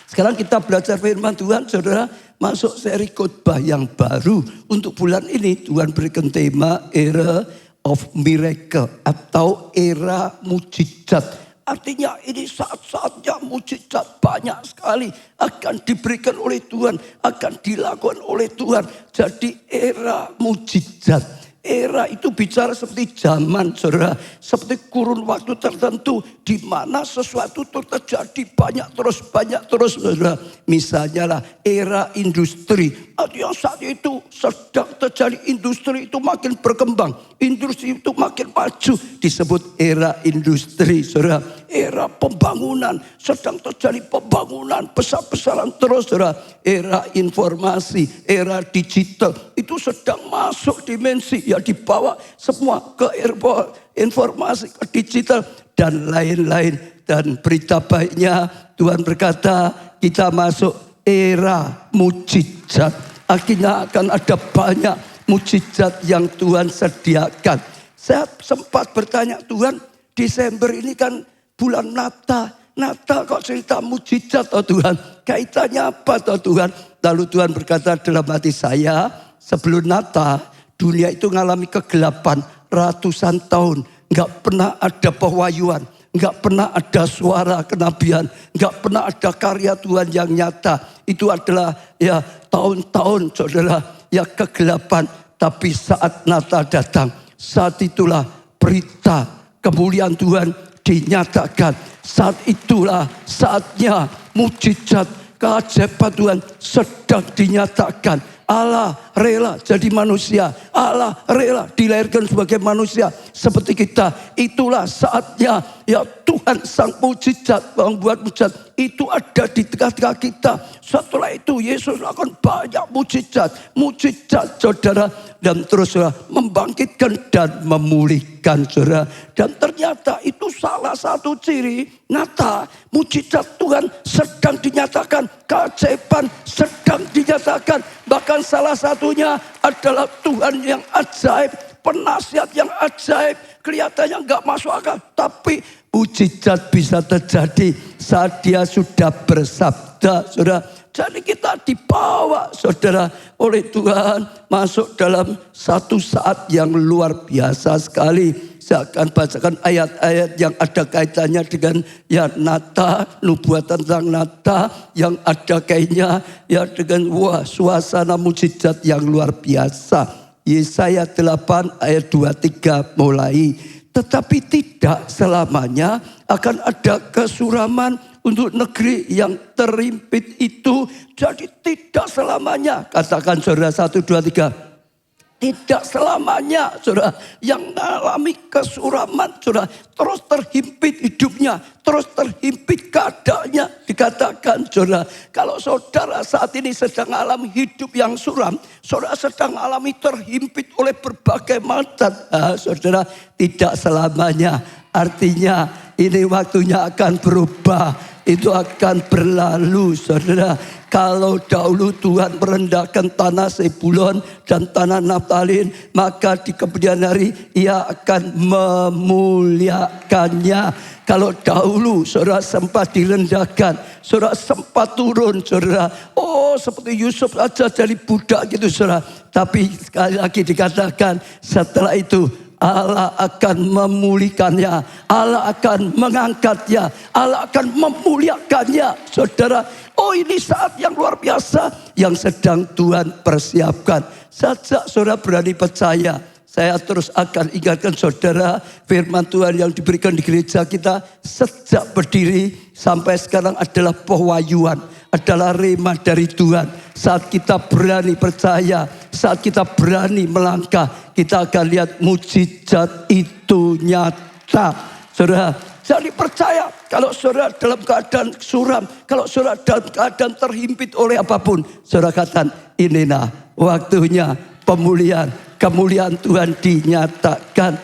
Sekarang kita belajar firman Tuhan, saudara, masuk seri khotbah yang baru. Untuk bulan ini Tuhan berikan tema Era of Miracle atau era mujizat. Artinya ini saat-saatnya mujizat banyak sekali akan diberikan oleh Tuhan, akan dilakukan oleh Tuhan. Jadi era mujizat. Era itu bicara seperti zaman, saudara. Seperti kurun waktu tertentu di mana sesuatu terjadi banyak terus, saudara. Misalnya lah era industri. Artinya saat itu sedang terjadi industri itu makin berkembang. Industri itu makin maju. Disebut era industri, saudara. Era pembangunan. Sedang terjadi pembangunan besar-besaran terus, saudara. Era informasi, era digital. Itu sedang masuk dimensi. Ya dibawa semua ke informasi, ke digital dan lain-lain. Dan berita baiknya Tuhan berkata kita masuk era mujizat. Akhirnya akan ada banyak mujizat yang Tuhan sediakan. Saya sempat bertanya, Tuhan, Desember ini kan bulan Natal. Natal kok cerita mujizat oh Tuhan. Kaitannya apa toh Tuhan? Lalu Tuhan berkata dalam hati saya, sebelum Natal dunia itu mengalami kegelapan ratusan tahun. Enggak pernah ada pewahyuan. Enggak pernah ada suara kenabian. Enggak pernah ada karya Tuhan yang nyata. Itu adalah ya tahun-tahun saudara ya kegelapan. Tapi saat Natal datang, saat itulah berita kemuliaan Tuhan dinyatakan. Saat itulah saatnya mujizat keajaiban Tuhan sedang dinyatakan. Allah rela jadi manusia. Allah rela dilahirkan sebagai manusia seperti kita. Itulah saatnya ya Tuhan sang mujizat membuat mujizat itu ada di tengah-tengah kita. Setelah itu Yesus lakukan banyak mujizat. Mujizat saudara. Dan terus saudara membangkitkan dan memulihkan saudara. Dan ternyata itu salah satu ciri nyata. Mujizat Tuhan sedang dinyatakan. Keajaiban sedang dinyatakan. Bahkan salah satunya adalah Tuhan yang ajaib. Penasihat yang ajaib. Kelihatannya enggak masuk akal. Tapi mujizat bisa terjadi saat dia sudah bersabda saudara. Jadi kita dibawa saudara oleh Tuhan masuk dalam satu saat yang luar biasa sekali. Saya akan bacakan ayat-ayat yang ada kaitannya dengan ya Natal, nubuat tentang Natal yang ada kaitannya ya dengan suasana mujizat yang luar biasa. Yesaya 8 ayat 23 mulai. Tetapi tidak selamanya akan ada kesuraman untuk negeri yang terhimpit itu. Jadi tidak selamanya. Katakan saudara 1, 2, 3. Tidak selamanya saudara yang mengalami kesuraman saudara. Terus terhimpit hidupnya. Terus terhimpit keadaannya. Dikatakan saudara. Kalau saudara saat ini sedang alami hidup yang suram. Saudara sedang alami terhimpit oleh berbagai macam. Saudara tidak selamanya. Artinya ini waktunya akan berubah. Itu akan berlalu saudara. Kalau dahulu Tuhan merendahkan tanah Zebulon dan tanah Naftalin, maka di kemudian hari ia akan memuliakannya. Kalau dahulu saudara sempat direndahkan, saudara sempat turun saudara. Oh seperti Yusuf aja jadi budak gitu saudara. Tapi sekali lagi dikatakan setelah itu Allah akan memulihkannya. Allah akan mengangkatnya. Allah akan memuliakannya. Saudara, oh ini saat yang luar biasa yang sedang Tuhan persiapkan. Sejak saudara berani percaya, saya terus akan ingatkan saudara firman Tuhan yang diberikan di gereja kita sejak berdiri sampai sekarang adalah pewahyuan, adalah rema dari Tuhan. Saat kita berani percaya, saat kita berani melangkah, kita akan lihat mujizat itu nyata. Saudara, jadi percaya kalau saudara dalam keadaan suram, kalau saudara dalam keadaan terhimpit oleh apapun, saudara katakan inilah waktunya pemulihan, kemuliaan Tuhan dinyatakan.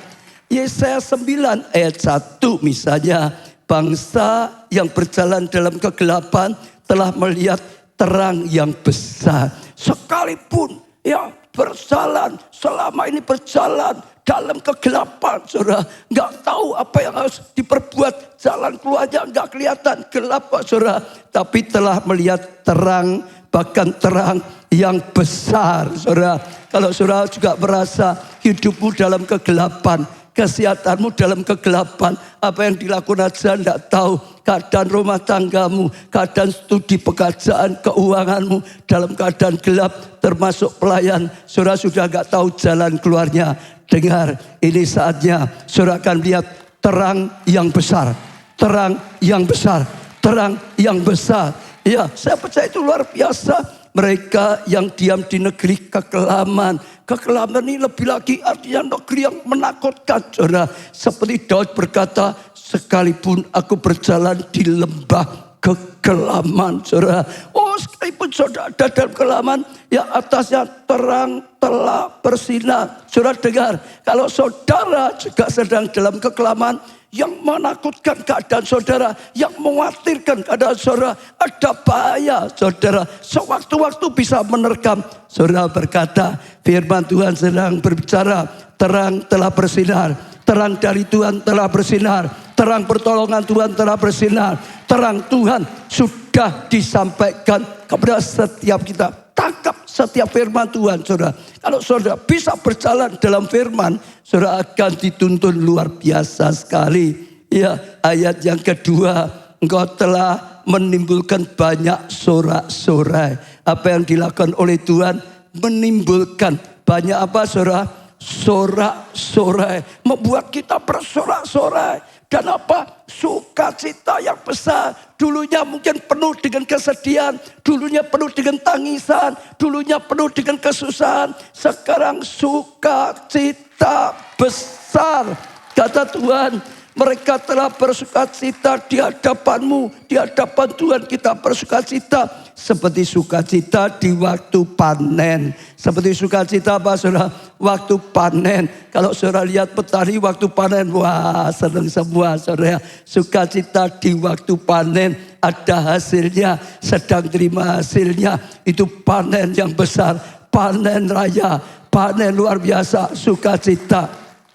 Yesaya 9 ayat 1 misalnya, bangsa yang berjalan dalam kegelapan telah melihat terang yang besar. Sekalipun ya berjalan, selama ini berjalan dalam kegelapan, saudara. Nggak tahu apa yang harus diperbuat, jalan keluarnya nggak kelihatan, gelap, saudara. Tapi telah melihat terang, bahkan terang yang besar, saudara. Kalau saudara juga merasa hidupmu dalam kegelapan, kesehatanmu dalam kegelapan, apa yang dilakukan aja tidak tahu, keadaan rumah tanggamu, keadaan studi pekerjaan, keuanganmu dalam keadaan gelap, termasuk pelayan, saudara sudah nggak tahu jalan keluarnya. Dengar, ini saatnya saudara akan lihat terang yang besar, terang yang besar, terang yang besar. Ya, saya percaya itu luar biasa. Mereka yang diam di negeri kekelaman. Kekelaman ini lebih lagi artinya negeri yang menakutkan, saudara. Seperti Daud berkata, sekalipun aku berjalan di lembah kekelaman, saudara. Oh, sekalipun saudara ada dalam kekelaman, ya atasnya terang telah bersinar. Saudara dengar, kalau saudara juga sedang dalam kekelaman, yang menakutkan keadaan saudara, yang mengkhawatirkan keadaan saudara, ada bahaya saudara, sewaktu-waktu bisa menerkam. Saudara berkata, firman Tuhan sedang berbicara, terang telah bersinar, terang dari Tuhan telah bersinar, terang pertolongan Tuhan telah bersinar, terang Tuhan sudah disampaikan kepada setiap kita. Tangkap setiap firman Tuhan, saudara. Kalau saudara bisa berjalan dalam firman, saudara akan dituntun luar biasa sekali. Ya, ayat yang kedua, engkau telah menimbulkan banyak sorak-sorai. Apa yang dilakukan oleh Tuhan menimbulkan banyak apa, saudara? Sorak-sorai, membuat kita bersorak-sorai. Dan apa? Sukacita yang besar. Dulunya mungkin penuh dengan kesedihan, dulunya penuh dengan tangisan, dulunya penuh dengan kesusahan. Sekarang sukacita besar. Kata Tuhan, mereka telah bersukacita di hadapanmu, di hadapan Tuhan kita bersukacita. Seperti sukacita di waktu panen. Seperti sukacita apa, saudara? Waktu panen. Kalau saudara lihat petani waktu panen, wah senang semua, saudara. Sukacita di waktu panen, ada hasilnya, sedang terima hasilnya. Itu panen yang besar, panen raya, panen luar biasa, sukacita.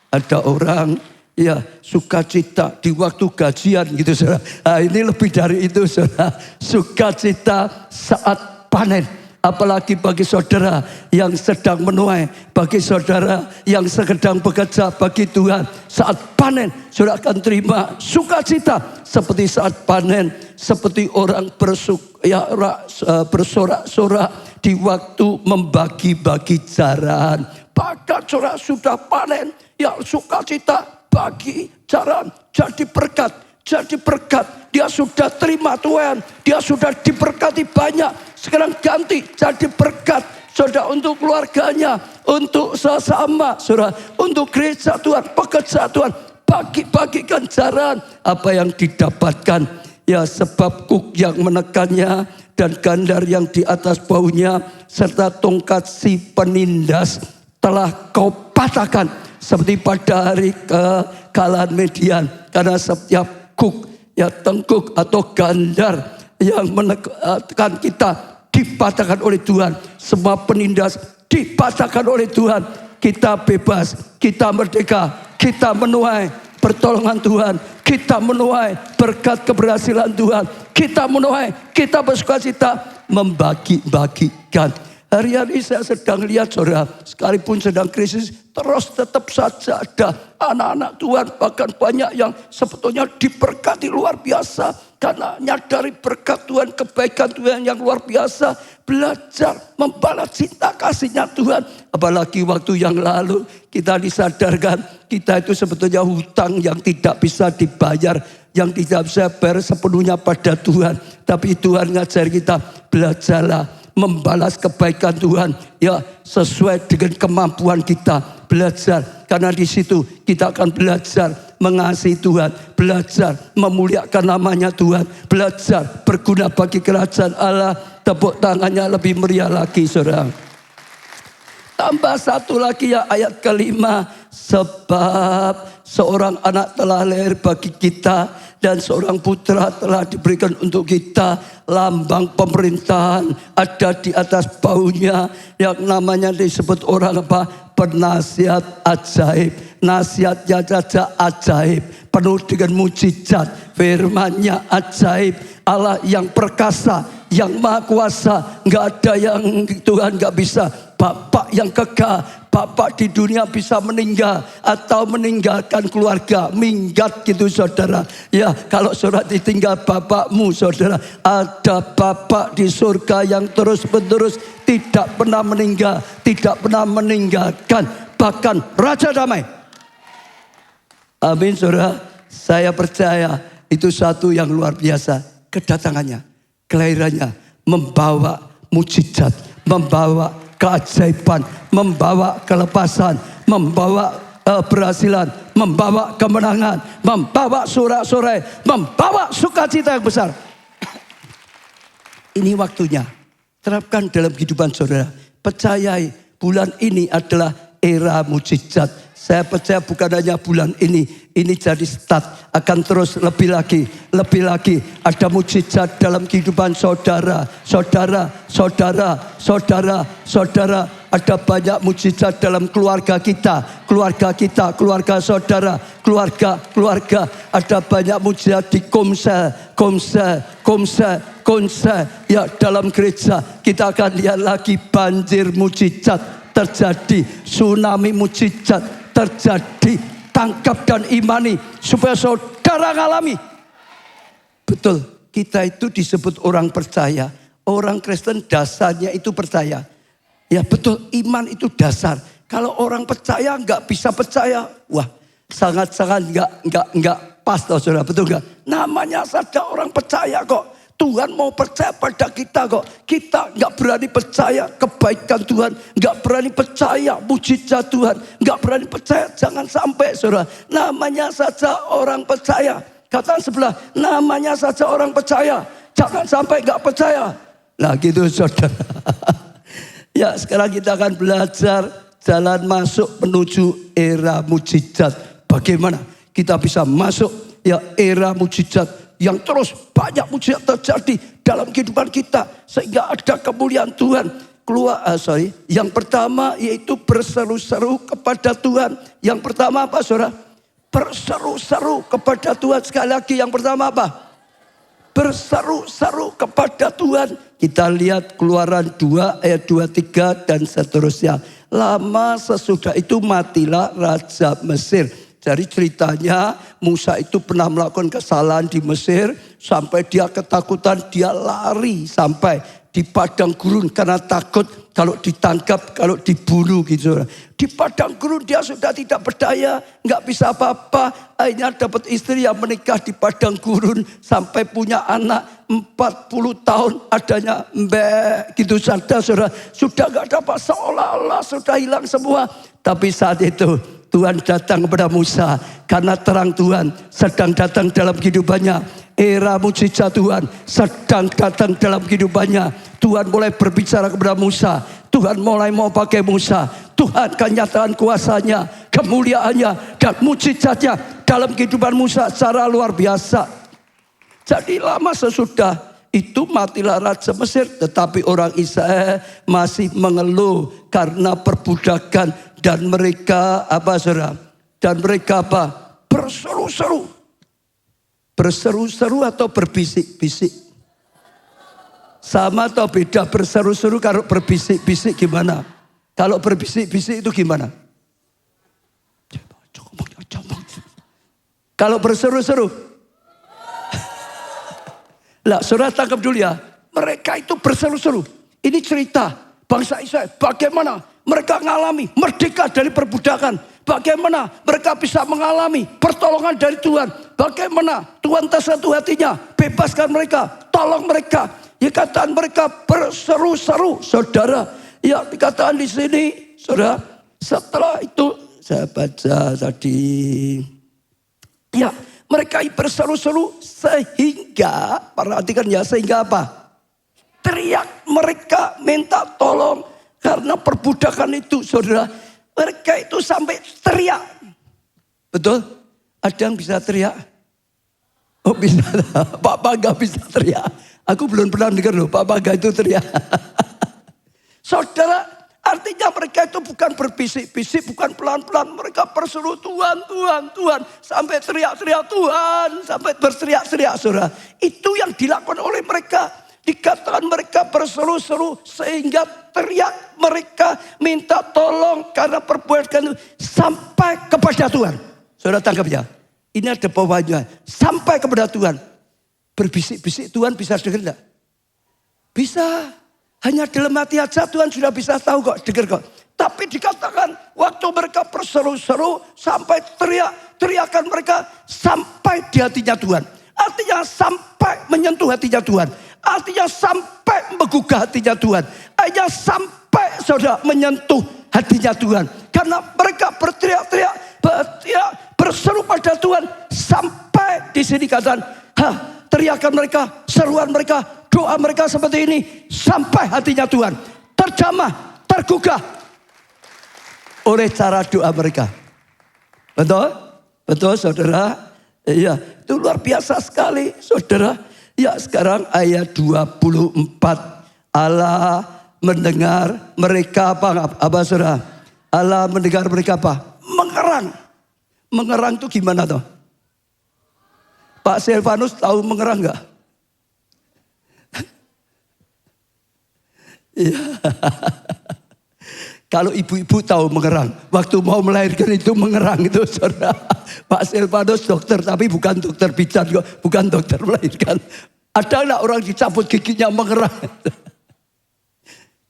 Ada orang, ya, sukacita di waktu gajian gitu, saudara. Nah, ini lebih dari itu, saudara. Sukacita saat panen. Apalagi bagi saudara yang sedang menuai, bagi saudara yang sedang bekerja bagi Tuhan. Saat panen, saudara akan terima sukacita seperti saat panen, seperti orang bersorak-sorak di waktu membagi-bagi jaran. Bahkan saudara sudah panen, ya sukacita bagi jaran, jadi berkat, jadi berkat. Dia sudah terima Tuhan, dia sudah diberkati banyak. Sekarang ganti jadi berkat, saudara, untuk keluarganya, untuk sesama, saudara, untuk gereja Tuhan, pekerja Tuhan. Bagi-bagikan jaran apa yang didapatkan. Ya, sebab kuk yang menekannya dan gandar yang di atas baunya serta tongkat si penindas telah kau patahkan seperti pada hari kekalahan Median. Karena setiap kuk, ya tengkuk atau gandar yang menekan kita dipatahkan oleh Tuhan. Semua penindas dipatahkan oleh Tuhan. Kita bebas, kita merdeka, kita menuai pertolongan Tuhan, kita menuai berkat keberhasilan Tuhan, kita menuai, kita bersukacita membagi-bagikan. Hari-hari saya sedang lihat, saudara, sekalipun sedang krisis, terus tetap saja ada anak-anak Tuhan, bahkan banyak yang sebetulnya diberkati luar biasa. Karena nyadari berkat Tuhan, kebaikan Tuhan yang luar biasa. Belajar membalas cinta kasihnya Tuhan. Apalagi waktu yang lalu kita disadarkan, kita itu sebetulnya hutang yang tidak bisa dibayar, yang tidak bisa bayar sepenuhnya pada Tuhan. Tapi Tuhan ngajar kita, belajarlah membalas kebaikan Tuhan, ya sesuai dengan kemampuan kita. Belajar, karena di situ kita akan belajar mengasihi Tuhan, belajar memuliakan namanya Tuhan, belajar berguna bagi kerajaan Allah. Tepuk tangannya lebih meriah lagi, saudara. Tambah satu lagi, ya, ayat kelima. Sebab seorang anak telah lahir bagi kita, dan seorang putra telah diberikan untuk kita. Lambang pemerintahan ada di atas baunya, yang namanya disebut orang apa? Penasihat ajaib. Nasihatnya saja ajaib, penuh dengan mujizat. Firman-Nya ajaib. Allah yang perkasa, yang maha kuasa, nggak ada yang Tuhan nggak bisa. Bapak yang kekal, bapak di dunia bisa meninggal atau meninggalkan keluarga, minggat gitu saudara. Ya, kalau saudara ditinggal bapakmu saudara, ada bapak di surga yang terus menerus tidak pernah meninggal, tidak pernah meninggalkan, bahkan Raja Damai. Amin saudara, saya percaya itu satu yang luar biasa. Kedatangannya, kelahirannya membawa mujizat, membawa keajaiban, membawa kelepasan, membawa keberhasilan, membawa kemenangan, membawa sorak-sorai, membawa sukacita yang besar. Ini waktunya. Terapkan dalam kehidupan saudara. Percayai bulan ini adalah era mujizat. Saya percaya bukan hanya bulan ini jadi start, akan terus lebih lagi. Ada mujizat dalam kehidupan saudara. Ada banyak mujizat dalam keluarga kita, keluarga saudara, keluarga. Ada banyak mujizat di komsel. Ya, dalam gereja kita akan lihat lagi banjir mujizat terjadi, tsunami mujizat terjadi. Tangkap dan imani supaya saudara ngalami. Betul, kita itu disebut orang percaya. Orang Kristen dasarnya itu percaya. Ya betul, iman itu dasar. Kalau orang percaya nggak bisa percaya, wah sangat-sangat nggak pas loh saudara, betul nggak? Namanya saja orang percaya kok. Tuhan mau percaya pada kita kok. Kita nggak berani percaya kebaikan Tuhan, nggak berani percaya mujizat Tuhan, nggak berani percaya. Jangan sampai saudara, namanya saja orang percaya. Katakan sebelah, namanya saja orang percaya. Jangan sampai nggak percaya. Nah gitu saudara. Ya sekarang kita akan belajar jalan masuk menuju era mujizat. Bagaimana kita bisa masuk ya era mujizat, yang terus banyak mujizat terjadi dalam kehidupan kita sehingga ada kemuliaan Tuhan. Yang pertama yaitu berseru-seru kepada Tuhan. Yang pertama apa saudara? Berseru-seru kepada Tuhan. Sekali lagi yang pertama apa? Berseru-seru kepada Tuhan. Kita lihat Keluaran 2 ayat 23 dan seterusnya. Lama sesudah itu matilah Raja Mesir. Jadi ceritanya Musa itu pernah melakukan kesalahan di Mesir. Sampai dia ketakutan, dia lari sampai di padang gurun. Karena takut kalau ditangkap, kalau dibunuh gitu. Di padang gurun dia sudah tidak berdaya, nggak bisa apa-apa. Akhirnya dapat istri yang menikah di padang gurun. Sampai punya anak 40 tahun adanya mbak gitu saja saudara. Sudah nggak dapat, seolah-olah sudah hilang semua. Tapi saat itu Tuhan datang kepada Musa karena terang Tuhan sedang datang dalam kehidupannya. Era mujizat Tuhan sedang datang dalam kehidupannya. Tuhan mulai berbicara kepada Musa. Tuhan mulai mau pakai Musa. Tuhan akan nyatakan kuasanya, kemuliaannya dan mujizatnya dalam kehidupan Musa secara luar biasa. Jadi lama sesudah itu matilah Raja Mesir, tetapi orang Israel masih mengeluh karena perbudakan. Dan mereka apa saudara? Dan mereka apa? Berseru-seru. Berseru-seru atau berbisik-bisik? Sama atau beda? Berseru-seru kalau berbisik-bisik gimana? Kalau berbisik-bisik itu gimana? Kalau berseru-seru? Lah saudara tangkap dulu ya. Mereka itu berseru-seru. Ini cerita bangsa Israel. Bagaimana mereka mengalami merdeka dari perbudakan. Bagaimana mereka bisa mengalami pertolongan dari Tuhan. Bagaimana Tuhan tersentuh hatinya. Bebaskan mereka. Tolong mereka. Ya katakan mereka berseru-seru. Saudara. Ya dikatakan di sini. Saudara. Setelah itu. Saya baca tadi. Ya mereka berseru-seru. Sehingga. Perhatikan ya. Sehingga apa? Teriak mereka minta tolong. Karena perbudakan itu saudara, mereka itu sampai teriak. Betul? Ada yang bisa teriak? Oh bisa, Pak Paga bisa teriak. Aku belum pernah dengar loh Pak Paga itu teriak. Saudara, artinya mereka itu bukan berbisik-bisik, bukan pelan-pelan. Mereka berseru Tuhan, Tuhan, Tuhan. Sampai teriak-teriak Tuhan, sampai berteriak-teriak saudara. Itu yang dilakukan oleh mereka. Dikatakan mereka berseru-seru sehingga teriak mereka minta tolong karena perbuatan itu sampai kepada Tuhan. Saudara tangkap ya. Ini ada bawahnya. Sampai kepada Tuhan. Berbisik-bisik Tuhan bisa dengar enggak? Bisa. Hanya dalam hati aja Tuhan sudah bisa tahu kok, dengar kok. Tapi dikatakan waktu mereka berseru-seru sampai teriakan mereka sampai di hatinya Tuhan. Artinya sampai menyentuh hatinya Tuhan. Artinya sampai menggugah hatinya Tuhan. Artinya sampai saudara menyentuh hatinya Tuhan. Karena mereka berteriak-teriak, berseru pada Tuhan sampai di sini katakan, teriakan mereka, seruan mereka, doa mereka seperti ini sampai hatinya Tuhan terjamah, tergugah oleh cara doa mereka. Betul? Betul saudara? Iya, itu luar biasa sekali saudara. Ya sekarang ayat 24. Allah mendengar mereka apa saudara? Allah mendengar mereka apa? Mengerang. Mengerang itu gimana toh? Pak Silvanus tahu mengerang enggak? Iya. Kalau ibu-ibu tahu mengerang. Waktu mau melahirkan itu mengerang itu saudara. Pak Silvanus dokter tapi bukan dokter pijat kok. Bukan dokter melahirkan. Ada enggak orang dicabut giginya mengerang?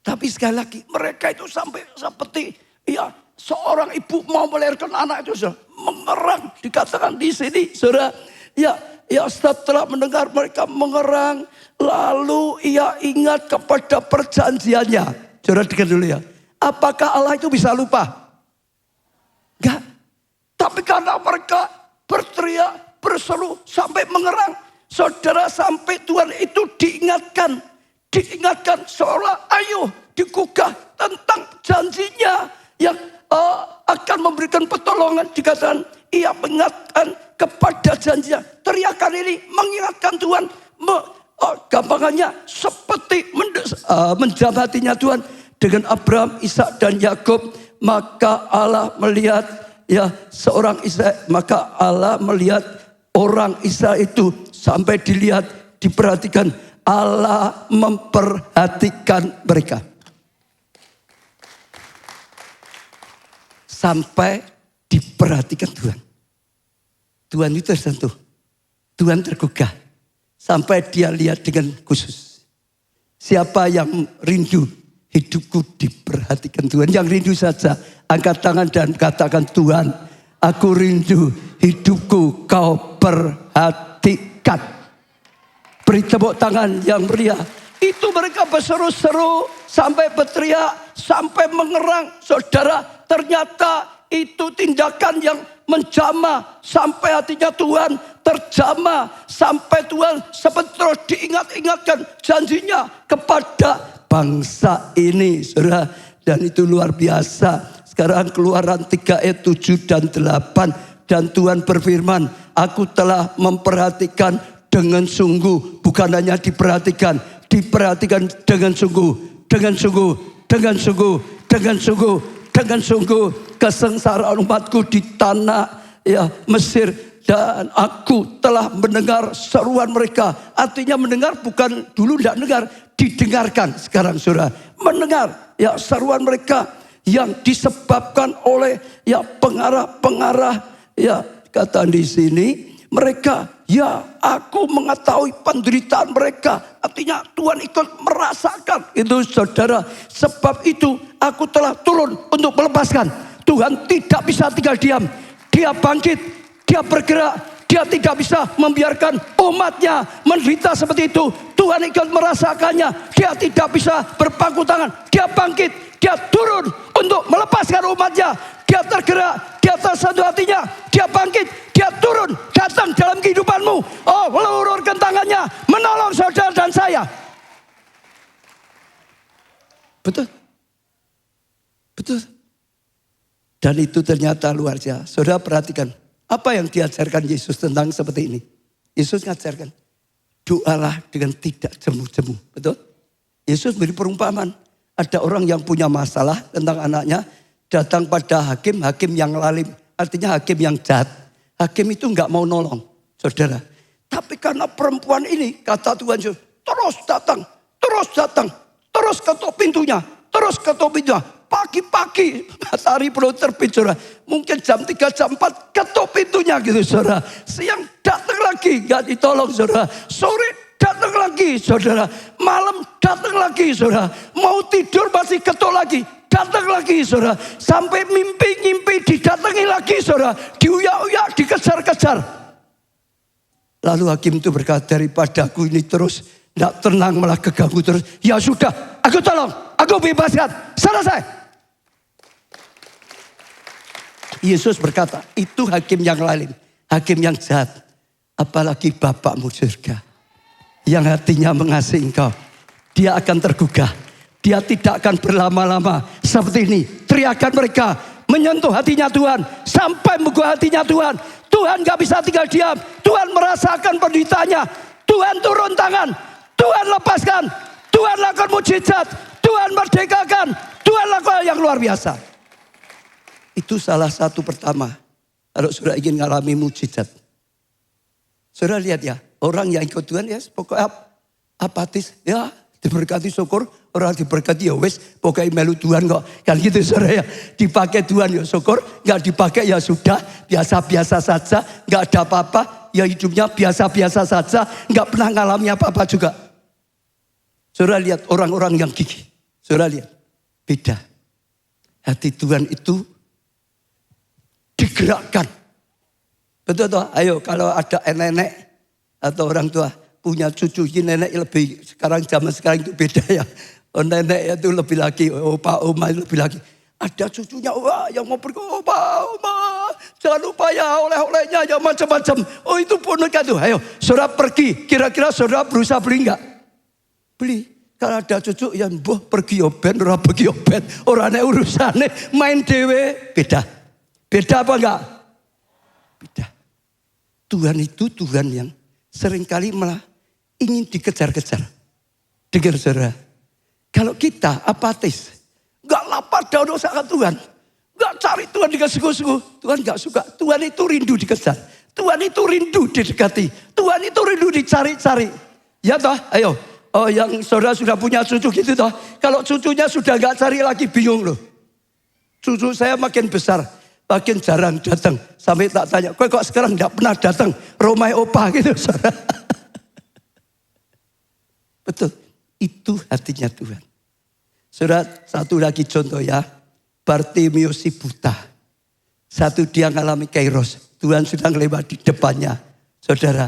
Tapi sekali lagi mereka itu sampai seperti ya seorang ibu mau melahirkan anak itu saudara, mengerang. Dikatakan di sini saudara. Ya setelah mendengar mereka mengerang. Lalu ia ingat kepada perjanjiannya. Saudara dengar dulu ya. Apakah Allah itu bisa lupa? Enggak. Tapi karena mereka berteriak, berseru, sampai mengerang. Saudara sampai Tuhan itu diingatkan. Diingatkan seolah ayo digugah tentang janjinya. Yang akan memberikan pertolongan. Dikatakan ia mengingatkan kepada janjinya. Teriakan ini mengingatkan Tuhan. Gampangannya seperti menjamah hatinya Tuhan dengan Abraham, Ishak dan Yakub. Maka Allah melihat maka Allah melihat orang Israel itu sampai dilihat, diperhatikan. Allah memperhatikan mereka. Sampai diperhatikan Tuhan. Tuhan itu tersentuh. Tuhan tergugah. Sampai dia lihat dengan khusus. Siapa yang rindu hidupku diperhatikan Tuhan. Yang rindu saja angkat tangan dan katakan Tuhan. Aku rindu hidupku kau perhatikan. Beri tepuk tangan yang meriah. Itu mereka berseru-seru sampai berteriak. Sampai mengerang. Saudara ternyata itu tindakan yang menjamah sampai hatinya Tuhan terjamah sampai Tuhan seperti terus diingat-ingatkan janjinya kepada bangsa ini saudara. Dan itu luar biasa. Sekarang Keluaran 3 ayat 7 dan 8. Dan Tuhan berfirman, aku telah memperhatikan dengan sungguh. Bukan hanya diperhatikan dengan sungguh. Dengan sungguh, dengan sungguh, dengan sungguh, dengan sungguh kesengsaraan umatku di tanah Mesir. Dan aku telah mendengar seruan mereka. Artinya mendengar bukan dulu tidak dengar. Didengarkan sekarang saudara. Mendengar seruan mereka yang disebabkan oleh pengarah-pengarah. Kata di sini mereka, aku mengetahui penderitaan mereka. Artinya Tuhan ikut merasakan itu saudara. Sebab itu aku telah turun untuk melepaskan. Tuhan tidak bisa tinggal diam. Dia bangkit, dia bergerak. Dia tidak bisa membiarkan umatnya menderita seperti itu. Tuhan ikut merasakannya. Dia tidak bisa berpangku tangan. Dia bangkit, dia turun untuk melepaskan umatnya. Dia tergerak, dia tersentuh hatinya. Dia bangkit, dia turun, datang dalam kehidupanmu. Meluruskan tangannya, menolong saudara dan saya. Betul. Betul. Dan itu ternyata luar biasa. Saudara perhatikan. Apa yang diajarkan Yesus tentang seperti ini? Yesus ngajarkan, doalah dengan tidak jemu-jemu. Betul? Yesus beri perumpamaan. Ada orang yang punya masalah tentang anaknya, datang pada hakim, hakim yang lalim. Artinya hakim yang jahat. Hakim itu enggak mau nolong, saudara. Tapi karena perempuan ini, kata Tuhan Yesus, terus datang, terus ketuk pintunya, Pagi-pagi, matahari belum terbit, saudara. Mungkin jam 3, jam 4, ketuk pintunya gitu, saudara. Siang datang lagi, gak ditolong, saudara. Sore datang lagi, saudara. Malam datang lagi, saudara. Mau tidur masih ketuk lagi, datang lagi, saudara. Sampai mimpi-mimpi didatangi lagi, saudara. Diuyak-uyak, dikejar-kejar. Lalu hakim itu berkata, daripada aku ini terus tidak tenang malah keganggu terus. Ya sudah, aku tolong, aku bebaskan, selesai. Yesus berkata, itu hakim yang lain, hakim yang jahat. Apalagi Bapakmu surga, yang hatinya mengasihi engkau. Dia akan tergugah, dia tidak akan berlama-lama seperti ini. Teriakan mereka menyentuh hatinya Tuhan, sampai menggugah hatinya Tuhan. Tuhan gak bisa tinggal diam, Tuhan merasakan penderitaannya. Tuhan turun tangan, Tuhan lepaskan, Tuhan lakukan mujizat, Tuhan merdekakan, Tuhan lakukan yang luar biasa. Itu salah satu pertama. Kalau saudara ingin mengalami mujizat. Saudara lihat ya, orang yang ikut Tuhan ya pokoknya apatis. Ya diberkati syukur, orang diberkati ya wes. Pokoknya melu Tuhan kok. Kan gitu saudara ya. Dipakai Tuhan ya syukur, gak dipakai ya sudah. Biasa-biasa saja, gak ada apa-apa. Ya hidupnya biasa-biasa saja, gak pernah ngalami apa-apa juga. Saudara lihat orang-orang yang gigih. Saudara lihat, beda. Hati Tuhan itu digerakkan. Betul toh? Ayo kalau ada nenek atau orang tua punya cucu, ini nenek lebih sekarang zaman sekarang itu beda ya. Oh, nenek itu lebih lagi, opa, oma lebih lagi. Ada cucunya, wah yang mau pergi, opa, oma, jangan lupa ya oleh-olehnya ya macam-macam. Oh itu boneka tuh, ayo saudara pergi. Kira-kira saudara berusaha beli enggak? Beli. Kalau ada cucu yang pergi oben, orang pergi oben, orangnya urusannya main dewe, beda. Beda apa enggak? Beda. Tuhan itu Tuhan yang seringkali malah ingin dikejar-kejar. Dengar saudara. Kalau kita apatis, enggak lapar daun usaha Tuhan, enggak cari Tuhan dengan sungguh-sungguh, Tuhan enggak suka. Tuhan itu rindu dikejar. Tuhan itu rindu didekati. Tuhan itu rindu dicari-cari. Ya toh, ayo. Oh yang saudara sudah punya cucu gitu toh. Kalau cucunya sudah enggak cari lagi bingung loh. Cucu saya makin besar. Makin jarang datang. Sampai tak tanya, kok sekarang tidak pernah datang rumah opa gitu. Saudara. Betul, itu hatinya Tuhan. Saudara, satu lagi contoh ya. Bartimeus si buta. Satu dia ngalami kairos. Tuhan sudah lewat di depannya. Saudara,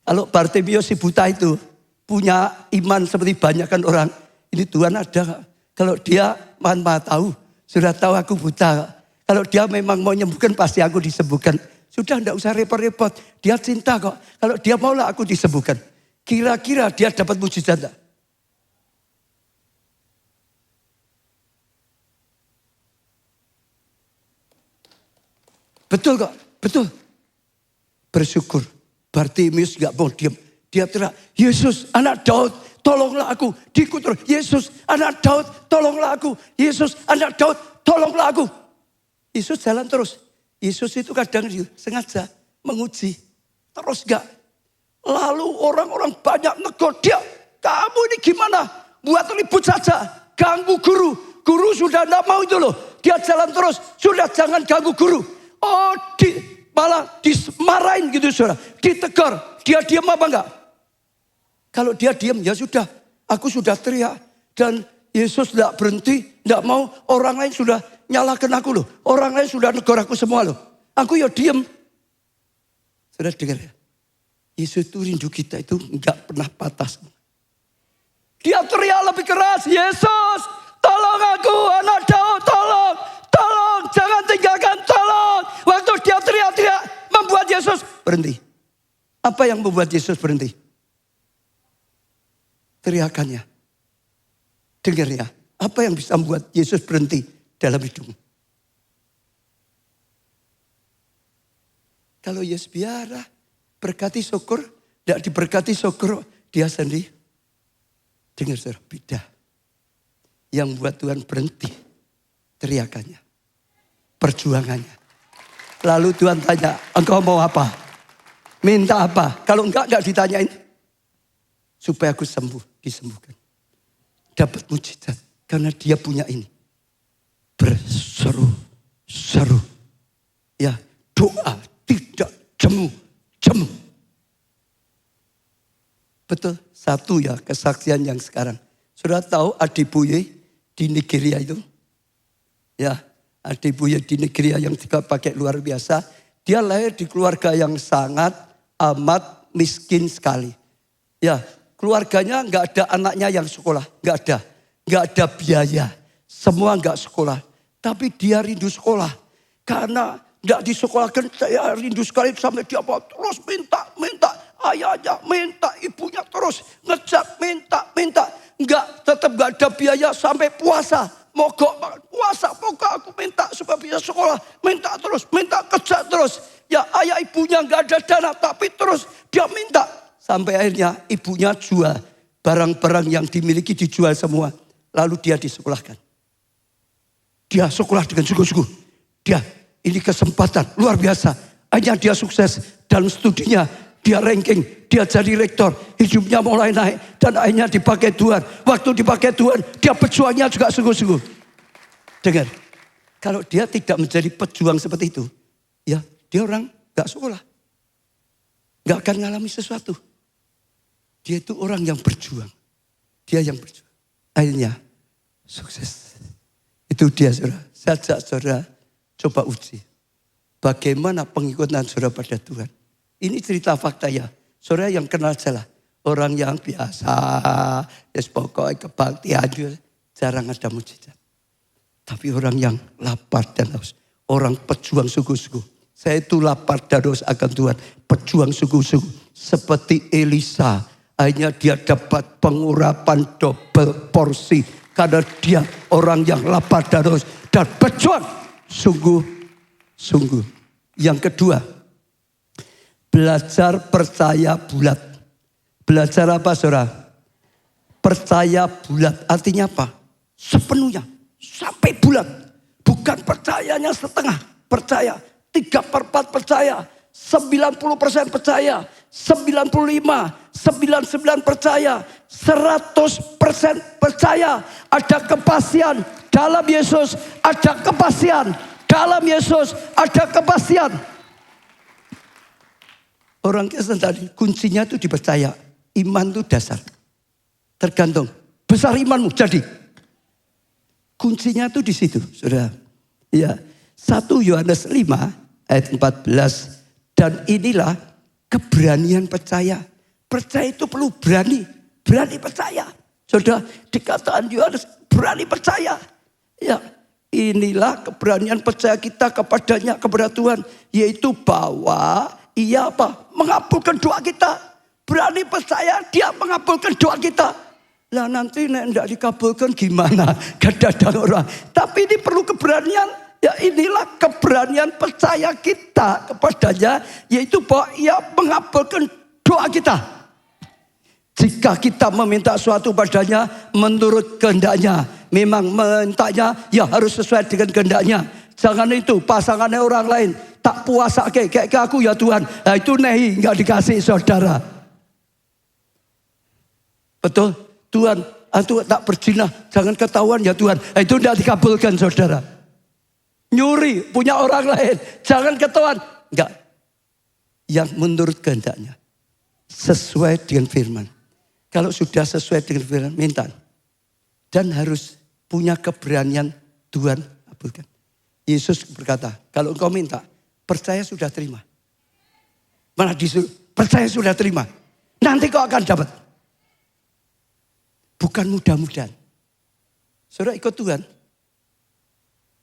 kalau Bartimeus si buta itu punya iman seperti banyak kan orang. Ini Tuhan ada. Kalau dia maha tahu, sudah tahu aku buta. Kalau dia memang mau menyembuhkan pasti aku disembuhkan. Sudah enggak usah repot-repot. Dia cinta kok. Kalau dia maulah aku disembuhkan. Kira-kira dia dapat mujizat enggak? Betul kok, betul. Bersyukur. Bartimeus enggak mau diam. Dia teriak, Yesus anak Daud, tolonglah aku. Dikutur, Yesus anak Daud, tolonglah aku. Yesus anak Daud, tolonglah aku. Yesus jalan terus. Yesus itu kadang sengaja menguji. Terus enggak. Lalu orang-orang banyak negur dia. Kamu ini gimana? Buat ribut saja. Ganggu guru. Guru sudah enggak mau itu loh. Dia jalan terus. Sudah jangan ganggu guru. Oh malah dimarahin gitu saudara. Ditegur. Dia diam apa enggak? Kalau dia diam ya sudah. Aku sudah teriak. Dan Yesus enggak berhenti. Enggak mau. Orang lain sudah nyalahkan aku loh. Orang lain sudah negor aku semua loh. Aku ya diem. Sudah dengar ya. Yesus itu rindu kita itu enggak pernah patah. Dia teriak lebih keras. Yesus tolong aku anak Daud. Tolong. Tolong. Jangan tinggalkan. Tolong. Waktu dia teriak-teriak. Membuat Yesus berhenti. Apa yang membuat Yesus berhenti? Teriakannya. Dengar ya. Apa yang bisa membuat Yesus berhenti dalam hidupmu? Kalau Yesus biara, Berkati syukur, tidak diberkati syukur, dia sendiri. Dengar saudara, beda. Yang buat Tuhan berhenti teriakannya, perjuangannya. Lalu Tuhan tanya, engkau mau apa? Minta apa? Kalau enggak ditanyain. Supaya aku sembuh, disembuhkan. Dapat mujizat, karena dia punya ini. Berseru-seru. Ya, doa tidak jemu. Betul, satu ya kesaksian yang sekarang. Sudah tahu Adeboye di Nigeria itu? Ya, Adeboye di Nigeria yang juga pakai luar biasa. Dia lahir di keluarga yang sangat amat miskin sekali. Ya, keluarganya nggak ada anaknya yang sekolah, nggak ada biaya. Semua nggak sekolah, tapi dia rindu sekolah karena nggak disekolahkan. Saya rindu sekali sampai dia terus minta. Ayahnya minta, ibunya terus ngejar, minta. Tetap nggak ada biaya sampai puasa. Mogok puasa, pokok aku minta supaya bisa sekolah. Minta terus, minta kejar terus. Ya ayah ibunya nggak ada dana, tapi terus dia minta. Sampai akhirnya ibunya jual. Barang-barang yang dimiliki dijual semua. Lalu dia disekolahkan. Dia sekolah dengan sungguh-sungguh. Ini kesempatan luar biasa. Akhirnya dia sukses dalam studinya. Dia ranking, dia jadi rektor. Hidupnya mulai naik. Dan akhirnya dipakai Tuhan. Waktu dipakai Tuhan, dia pejuangnya juga sungguh-sungguh. Dengar, kalau dia tidak menjadi pejuang seperti itu. Ya, dia orang gak sekolah. Gak akan ngalami sesuatu. Dia itu orang yang berjuang. Dia yang berjuang. Akhirnya, sukses. Itu dia saudara. Saya ajak saudara coba uji. Bagaimana pengikutan saudara pada Tuhan. Ini cerita fakta ya. Saudara yang kenal salah. Orang yang biasa. Pokoknya kebaktian. Jarang ada mujizat. Tapi orang yang lapar dan haus. Orang pejuang sungguh-sungguh. Saya itu lapar dan haus akan Tuhan. Pejuang sungguh-sungguh. Seperti Elisa. Akhirnya dia dapat pengurapan double porsi. Karena dia orang yang lapar dan haus. Dan pejuang sungguh-sungguh. Yang kedua. Belajar percaya bulat. Belajar apa saudara? Percaya bulat. Artinya apa? Sepenuhnya. Sampai bulat. Bukan percayanya setengah. Percaya. 3/4 percaya. 90% percaya. 95. 99 percaya. 100% percaya. Ada kepastian. Dalam Yesus ada kepastian. Dalam Yesus ada kepastian. Orang Kristen tadi kuncinya itu dipercaya. Iman itu dasar. Tergantung. Besar imanmu jadi. Kuncinya itu di situ. Saudara. Ya. 1 Yohanes 5 ayat 14. Dan inilah keberanian percaya. Percaya itu perlu berani. Berani percaya. Saudara dikatakan Yohanes berani percaya. Ya. Inilah keberanian percaya kita kepadanya, kepada Tuhan. Yaitu bahwa ia apa? Mengabulkan doa kita. Berani percaya dia mengabulkan doa kita. Lah nanti tidak dikabulkan gimana? Kadang-kadang orang. Tapi ini perlu keberanian. Ya inilah keberanian percaya kita kepadanya. Yaitu bahwa ia mengabulkan doa kita. Jika kita meminta suatu padanya menurut kehendaknya. Memang mintanya ya harus sesuai dengan kehendaknya. Jangan itu pasangannya orang lain. Tak puasa kayak aku ya Tuhan. Nah itu nehi gak dikasih saudara. Betul? Tuhan, aku tak berzina. Jangan ketahuan ya Tuhan. Nah, itu tidak dikabulkan saudara. Nyuri punya orang lain. Jangan ketahuan. Enggak. Yang menurut kehendaknya. Sesuai dengan firman. Kalau sudah sesuai dengan firman, minta. Dan harus punya keberanian Tuhan kabulkan. Yesus berkata, kalau engkau minta, percaya sudah terima. Mana disuruh, percaya sudah terima. Nanti kau akan dapat. Bukan mudah-mudahan. Saudara ikut Tuhan.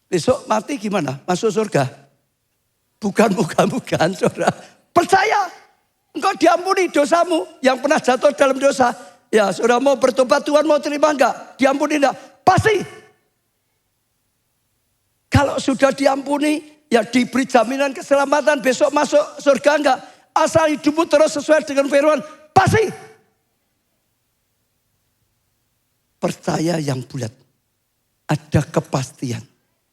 Besok mati gimana? Masuk surga? Bukan mudah-mudahan saudara. Percaya. Engkau diampuni dosamu. Yang pernah jatuh dalam dosa. Ya saudara mau bertobat Tuhan mau terima enggak? Diampuni enggak? Pasti. Kalau sudah diampuni. Ya diberi jaminan keselamatan besok masuk surga enggak? asal hidupmu terus sesuai dengan firman, pasti. Percaya yang bulat. Ada kepastian.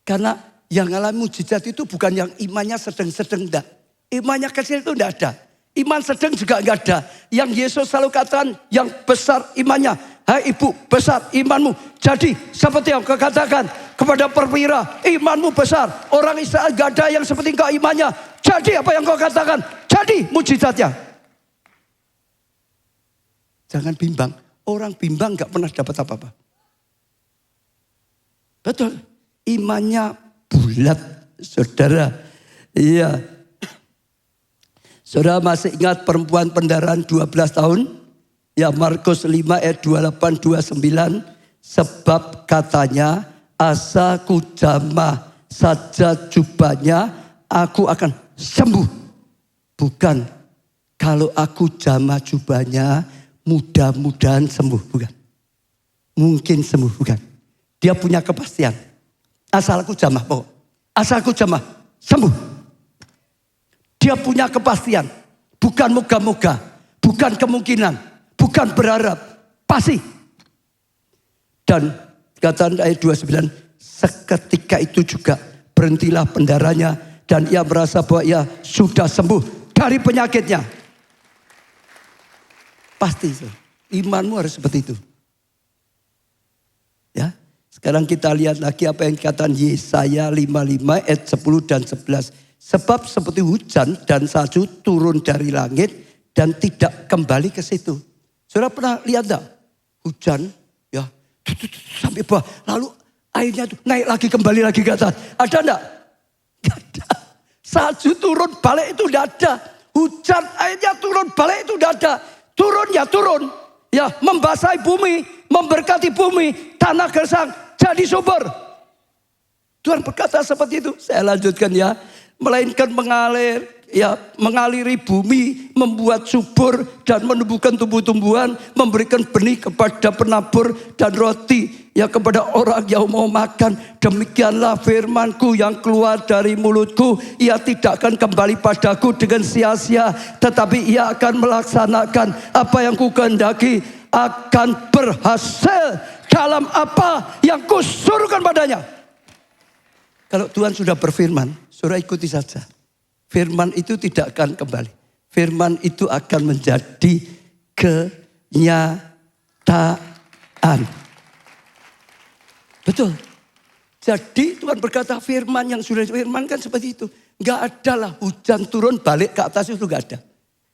Karena yang alami mujizat itu bukan yang imannya sedang-sedang, enggak. Imannya kecil itu enggak ada. Iman sedang juga enggak ada. Yang Yesus selalu katakan, yang besar imannya. Hai ibu, besar imanmu. Jadi seperti yang kau katakan kepada perwira, imanmu besar. Orang Israel enggak ada yang seperti engkau imannya. Jadi apa yang kau katakan, jadi mujizatnya. Jangan bimbang. Orang bimbang enggak pernah dapat apa-apa. Betul. Imannya bulat, saudara. Iya. Saudara masih ingat perempuan pendaraan 12 tahun? Ya, Markus 5 ayat 28, 29. Sebab katanya, asalku jamah saja jubahnya, aku akan sembuh. Bukan, kalau aku jamah jubahnya, mudah-mudahan sembuh. Bukan. Mungkin sembuh, bukan. Dia punya kepastian. Asalku jamah, pokok. Asalku jamah, sembuh. Dia punya kepastian. Bukan moga-moga. Bukan kemungkinan. Bukan berharap. Pasti. Dan kata ayat 29. Seketika itu juga berhentilah pendaranya. Dan ia merasa bahwa ia sudah sembuh dari penyakitnya. Pasti. Imanmu harus seperti itu. Ya. Sekarang kita lihat lagi apa yang dikatakan Yesaya 55 ayat 10 dan 11. Sebab seperti hujan dan salju turun dari langit dan tidak kembali ke situ. Saudara pernah lihat enggak? Hujan ya sampai bawah. Lalu airnya itu naik lagi kembali lagi ke atas. Ada enggak? Enggak ada. Salju turun balik itu enggak ada. Hujan airnya turun balik itu enggak ada. Turun ya turun. Ya membasahi bumi, memberkati bumi, tanah gersang. Jadi subur. Tuhan berkata seperti itu. Saya lanjutkan ya. Melainkan mengalir, ya mengaliri bumi, membuat subur dan menumbuhkan tumbuh-tumbuhan, memberikan benih kepada penabur dan roti ya kepada orang yang mau makan. Demikianlah firmanku yang keluar dari mulutku. Ia tidak akan kembali padaku dengan sia-sia, tetapi ia akan melaksanakan apa yang kukehendaki, akan berhasil dalam apa yang kusuruhkan padanya. Kalau Tuhan sudah berfirman, saudara ikuti saja. Firman itu tidak akan kembali. Firman itu akan menjadi kenyataan. Betul. Jadi Tuhan berkata firman yang sudah firmankan seperti itu. Enggak adalah hujan turun balik ke atas itu enggak ada.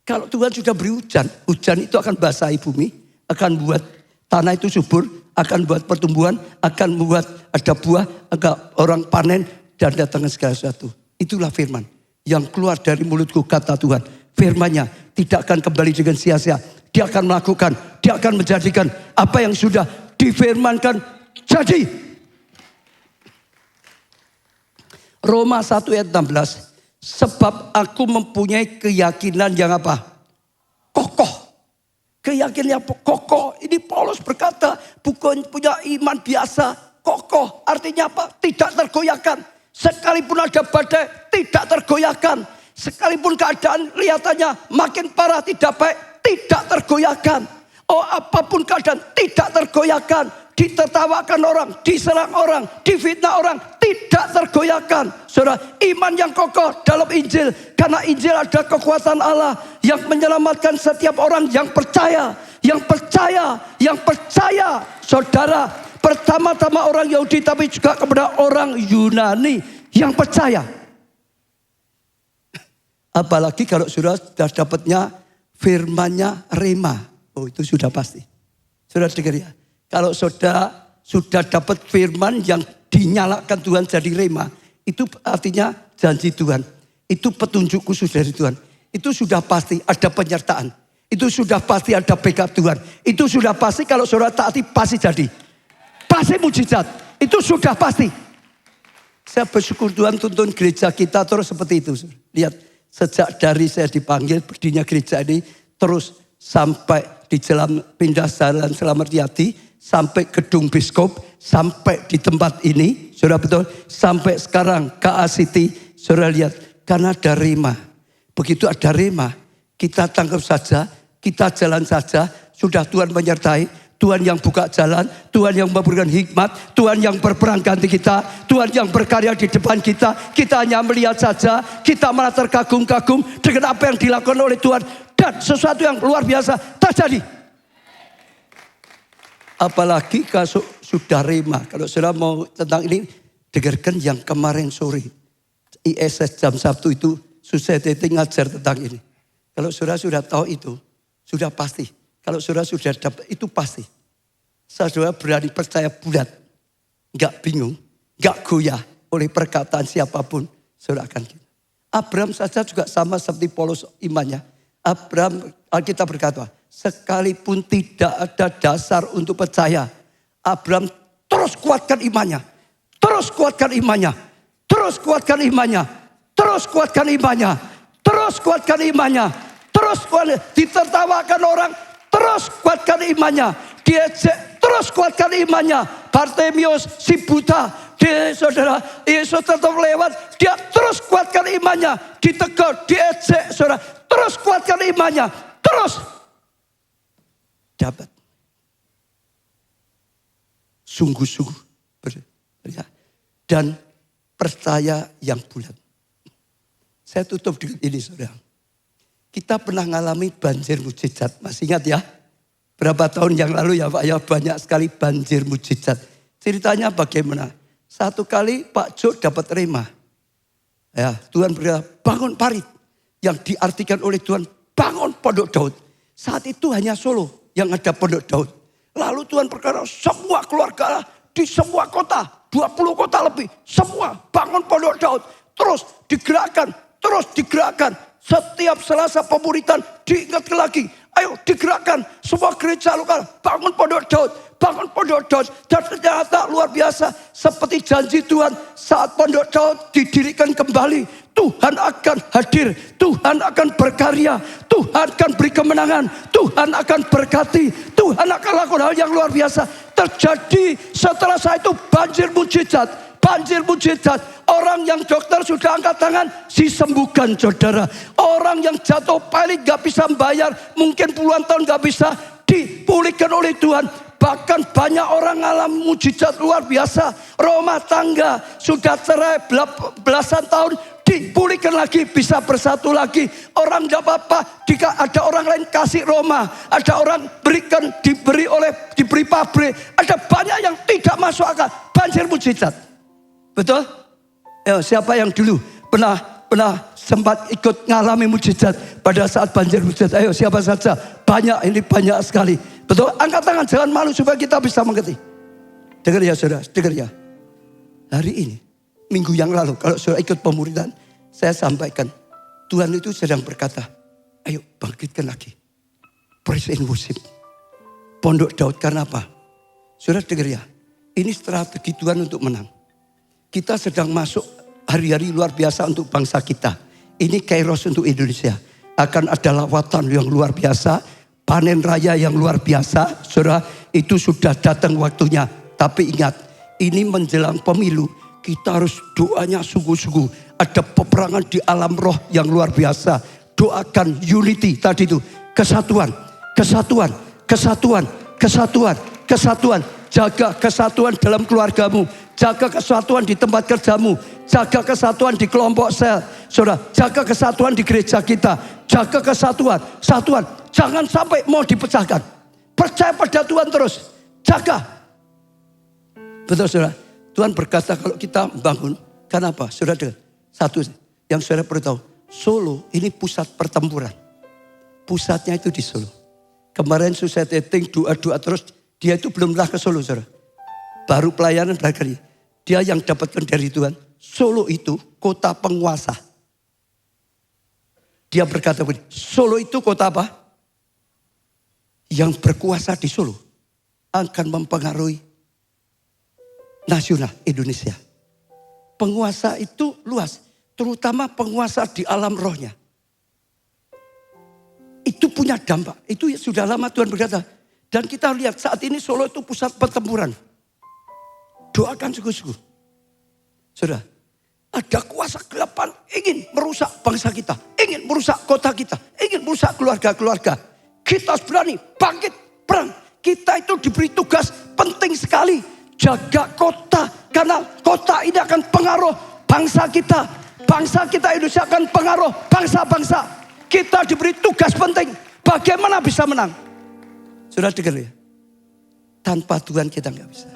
Kalau Tuhan sudah beri hujan, hujan itu akan basahi bumi, akan buat tanah itu subur, akan buat pertumbuhan, akan membuat ada buah, agar orang panen dan datangkan segala sesuatu. Itulah firman yang keluar dari mulutku, kata Tuhan. Firman-Nya tidak akan kembali dengan sia-sia. Dia akan melakukan, dia akan menjadikan apa yang sudah difirmankan jadi. Roma 1 ayat 16. Sebab aku mempunyai keyakinan yang apa? Kokoh. Keyakinan yang kokoh. Ini Paulus berkata, bukan punya iman biasa. Kokoh artinya apa? Tidak tergoyahkan. Sekalipun ada badai, tidak tergoyahkan. Sekalipun keadaan kelihatannya makin parah, tidak baik, tidak tergoyahkan. Oh, apapun keadaan, tidak tergoyahkan. Ditertawakan orang, diserang orang, difitnah orang, tidak tergoyahkan. Saudara, iman yang kokoh dalam Injil. Karena Injil ada kekuatan Allah yang menyelamatkan setiap orang yang percaya. Yang percaya, yang percaya. Saudara, pertama-tama orang Yahudi tapi juga kepada orang Yunani yang percaya. Apalagi kalau sudah dapatnya firman-Nya rema. Oh, itu sudah pasti. Sudah dengar ya? Kalau sudah dapat firman yang dinyalakan Tuhan jadi rema, itu artinya janji Tuhan. Itu petunjuk khusus dari Tuhan. Itu sudah pasti ada penyertaan. Itu sudah pasti ada backup Tuhan. Itu sudah pasti kalau saudara taati pasti jadi. Pasti mujizat. Itu sudah pasti. Saya bersyukur Tuhan tuntun gereja kita terus seperti itu. Lihat, sejak dari saya dipanggil berdirinya gereja ini terus sampai di jalan pindah jalan Selamat Riyadi, sampai gedung biskop, sampai di tempat ini, saudara betul, sampai sekarang KA City, saudara lihat, karena ada rema. Begitu ada rema, kita tangkap saja, kita jalan saja. Sudah Tuhan menyertai, Tuhan yang buka jalan, Tuhan yang memberikan hikmat, Tuhan yang berperang ganti kita, Tuhan yang berkarya di depan kita. Kita hanya melihat saja, kita malah terkagum-kagum dengan apa yang dilakukan oleh Tuhan. Dan sesuatu yang luar biasa terjadi. Apalagi kalau sudah rema. Kalau saudara mau tentang ini, dengarkan yang kemarin sore. ISS jam 1 itu, Suset ngajar tentang ini. Kalau saudara sudah tahu itu, sudah pasti. Kalau saudara sudah dapat, itu pasti. Saudara berani percaya bulat. Enggak bingung, enggak goyah oleh perkataan siapapun. Saudara akan gitu. Abraham saja juga sama seperti Paulus imannya. Abraham, Alkitab berkata, sekalipun tidak ada dasar untuk percaya, Abraham terus kuatkan imannya. Terus kuatkan imannya. Terus kuatkan imannya. Terus kuatkan imannya. Terus kuatkan imannya. Terus kuatkan, ditertawakan orang. Terus kuatkan imannya. Diejek, terus kuatkan imannya. Bartemius, si buta, dia saudara, Yesus tetap lewat. Dia terus kuatkan imannya. Ditegur, diejek saudara. Terus kuatkan imannya. Terus dapat. Sungguh-sungguh. Dan percaya yang bulat. Saya tutup dengan ini saudara. Kita pernah mengalami banjir mujizat. Masih ingat ya? Berapa tahun yang lalu ya Pak ya, banyak sekali banjir mujizat. Ceritanya bagaimana? Satu kali Pak Jo dapat rema. Ya, Tuhan berkata, bangun parit. Yang diartikan oleh Tuhan, bangun pondok Daud. Saat itu hanya Solo yang ada pondok Daud. Lalu Tuhan berkata, semua keluarga di semua kota, 20 kota lebih, semua bangun pondok Daud. Terus digerakkan, terus digerakkan. Setiap Selasa pemuritan diingatkan lagi. Ayo digerakkan semua gereja lokal. Bangun pondok Daud. Bangun pondok Daud. Dan ternyata luar biasa. Seperti janji Tuhan. Saat pondok Daud didirikan kembali. Tuhan akan hadir. Tuhan akan berkarya. Tuhan akan beri kemenangan. Tuhan akan berkati. Tuhan akan lakukan hal yang luar biasa. Terjadi setelah saya itu banjir mujizat. Banjir mujizat. Orang yang dokter sudah angkat tangan, disembuhkan saudara. Orang yang jatuh paling gak bisa bayar, mungkin puluhan tahun gak bisa, dipulihkan oleh Tuhan. Bahkan banyak orang alami mujizat luar biasa. Rumah tangga sudah cerai belasan tahun, dipulihkan lagi, bisa bersatu lagi. Orang gak apa-apa, jika ada orang lain kasih rumah, ada orang diberi pabrik, ada banyak yang tidak masuk akal. Banjir mujizat. Betul? Siapa yang dulu pernah sempat ikut ngalami mujizat pada saat banjir mujizat? Ayo siapa saja? Banyak, ini banyak sekali. Betul? Angkat tangan, jangan malu supaya kita bisa mengerti. Dengar ya saudara, dengar ya. Hari ini, minggu yang lalu, kalau saudara ikut pemuridan, saya sampaikan, Tuhan itu sedang berkata, ayo bangkitkan lagi. Praise and worship. Pondok Daud, karena apa? Saudara dengar ya, ini strategi Tuhan untuk menang. Kita sedang masuk hari-hari luar biasa untuk bangsa kita. Ini kairos untuk Indonesia. Akan ada lawatan yang luar biasa. Panen raya yang luar biasa. Saudara, itu sudah datang waktunya. Tapi ingat, ini menjelang pemilu. Kita harus doanya sungguh-sungguh. Ada peperangan di alam roh yang luar biasa. Doakan unity tadi itu. Kesatuan, kesatuan, kesatuan, kesatuan, kesatuan. Jaga kesatuan dalam keluargamu. Jaga kesatuan di tempat kerjamu. Jaga kesatuan di kelompok sel. Saudara, jaga kesatuan di gereja kita. Jaga kesatuan. Satuan. Jangan sampai mau dipecahkan. Percaya pada Tuhan terus. Jaga. Betul saudara. Tuhan berkata kalau kita bangun. Kenapa? Saudara, satu yang saudara perlu tahu. Solo ini pusat pertempuran. Pusatnya itu di Solo. Kemarin susah dating doa-doa terus. Dia itu belum pernah ke Solo saudara. Baru pelayanan berkali. Dia yang dapatkan dari Tuhan. Solo itu kota penguasa. Dia berkata begini. Solo itu kota apa? Yang berkuasa di Solo. Akan mempengaruhi nasional Indonesia. Penguasa itu luas. Terutama penguasa di alam rohnya. Itu punya dampak. Itu sudah lama Tuhan berkata. Dan kita lihat saat ini Solo itu pusat pertempuran. Doakan sungguh-sungguh. Saudara, Ada kuasa kegelapan ingin merusak bangsa kita. Ingin merusak kota kita. Ingin merusak keluarga-keluarga. Kita harus berani bangkit perang. Kita itu diberi tugas penting sekali. Jaga kota. Karena kota ini akan pengaruh bangsa kita. Bangsa kita Indonesia akan pengaruh bangsa-bangsa. Kita diberi tugas penting. Bagaimana bisa menang? Sudah dengar ya? Tanpa Tuhan kita nggak bisa.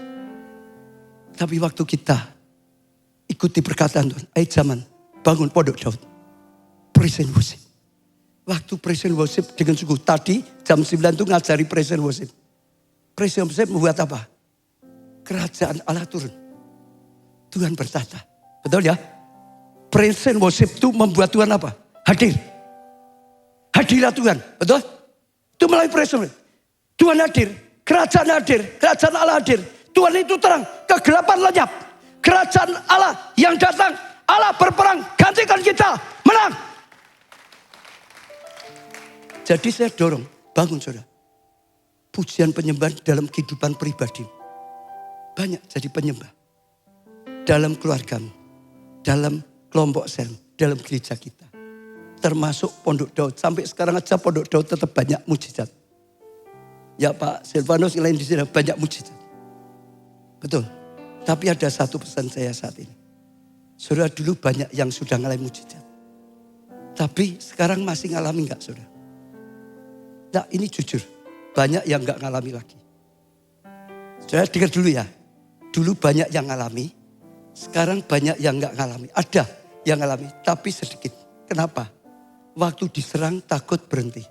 Tapi waktu kita ikuti perkataan Tuhan. Ayo zaman bangun pondok Daud. Praise and worship. Waktu praise and worship dengan sungguh. Tadi jam 9 itu ngajari praise and worship. Praise and worship membuat apa? Kerajaan Allah turun. Tuhan bertata. Betul ya? Praise and worship itu membuat Tuhan apa? Hadir. Hadirlah Tuhan. Betul? Itu melalui praise and worship. Tuhan hadir. Kerajaan hadir. Kerajaan Allah hadir. Tuhan itu terang. Kegelapan lenyap. Kerajaan Allah yang datang. Allah berperang. Gantikan kita. Menang. Jadi saya dorong. Bangun saudara. Pujian penyembahan dalam kehidupan pribadi. Banyak jadi penyembah. Dalam keluargamu. Dalam kelompok sel. Dalam gereja kita. Termasuk Pondok Daud. Sampai sekarang aja Pondok Daud tetap banyak mujizat. Ya Pak Silvanus lain di sini banyak mujizat. Betul. Tapi ada satu pesan saya saat ini. Saudara dulu banyak yang sudah ngalamin mujizat. Tapi sekarang masih ngalami enggak saudara? Nah ini jujur. Banyak yang enggak ngalami lagi. Saudara dengar dulu ya. Dulu banyak yang ngalami. Sekarang banyak yang enggak ngalami. Ada yang ngalami. Tapi sedikit. Kenapa? Waktu diserang takut berhenti.